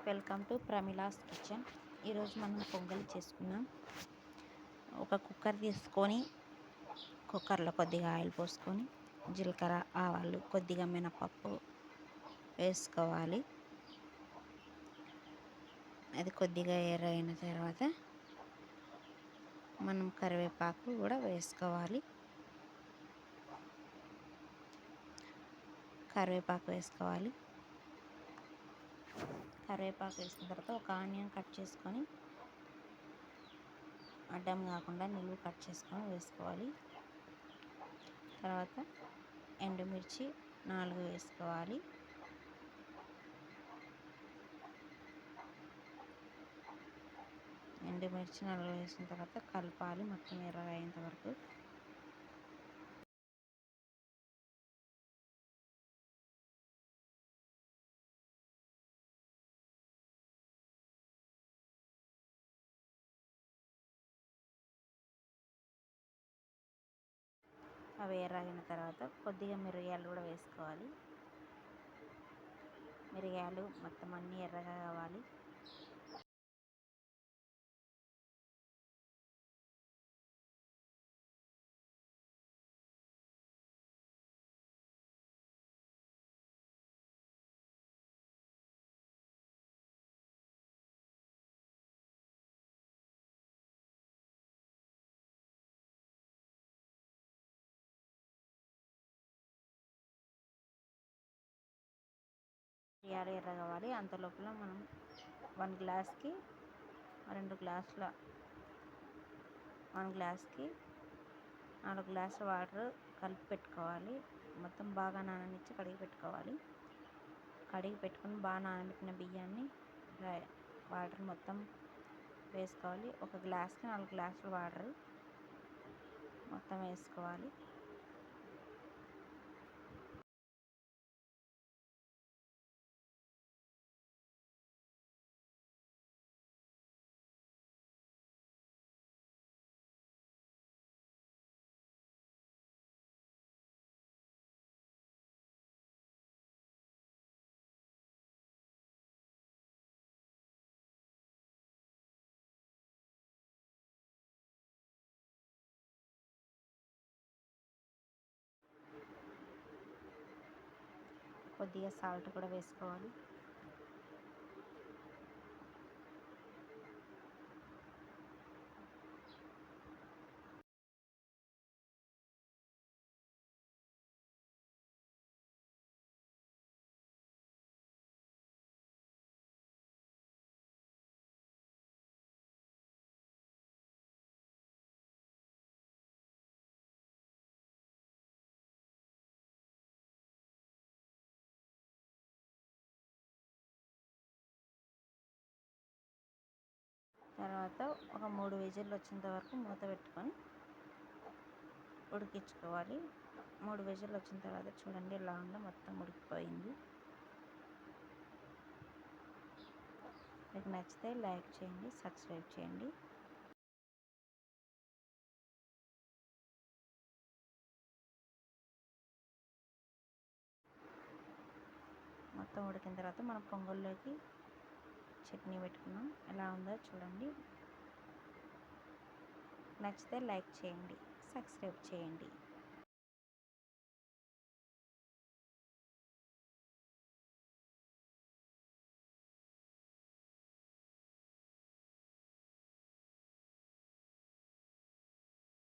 Welcome to ప్రమిలాస్ kitchen. ఈరోజు మనం పొంగల్ చేసుకున్నాం. ఒక కుక్కర్ తీసుకొని కుక్కర్లో కొద్దిగా ఆయిల్ పోసుకొని జీలకర్ర, ఆవాలు, కొద్దిగా మినపప్పు వేసుకోవాలి. అది కొద్దిగా ఎర్రయిన తర్వాత మనం కరివేపాకు కూడా వేసుకోవాలి. కరివేపాకు వేసిన తర్వాత ఒక ఆనియన్ కట్ చేసుకొని అడ్డం కాకుండా నిలువు కట్ చేసుకొని వేసుకోవాలి. తర్వాత ఎండుమిర్చి 4 వేసుకోవాలి. ఎండుమిర్చి 4 వేసిన తర్వాత కలపాలి మొత్తం ఎర్రగా అయ్యేంత వరకు. అవి ఎర్రగిన తర్వాత కొద్దిగా మిరియాలు కూడా వేసుకోవాలి. మిరియాలు మొత్తం అన్నీ ఎర్రగా కావాలి. మిరియాలు ఎర్ర కావాలి. అంత లోపల మనం 1 గ్లాస్కి 2 గ్లాసుల 1 గ్లాస్కి 4 గ్లాసుల వాటర్ కలిపి పెట్టుకోవాలి. మొత్తం బాగా నాననిచ్చి కడిగి పెట్టుకోవాలి. కడిగి పెట్టుకుని బాగా నానబెట్టిన బియ్యాన్ని వాటర్ మొత్తం వేసుకోవాలి. 1 గ్లాస్కి 4 గ్లాసుల వాటర్ మొత్తం వేసుకోవాలి. కొద్దిగా సాల్ట్ కూడా వేసుకోవాలి. తర్వాత ఒక 3 విజిల్లు వచ్చేంత వరకు మూత పెట్టుకొని ఉడికించుకోవాలి. 3 విజిల్లు వచ్చిన తర్వాత చూడండి ఎలా ఉందో, మొత్తం ఉడికిపోయింది. మీకు నచ్చితే లైక్ చేయండి, సబ్స్క్రైబ్ చేయండి. మొత్తం ఉడికిన తర్వాత మనం పొంగల్లోకి చట్నీ పెట్టుకున్నాం. ఎలా ఉందో చూడండి. నచ్చితే లైక్ చేయండి, సబ్స్క్రైబ్ చేయండి.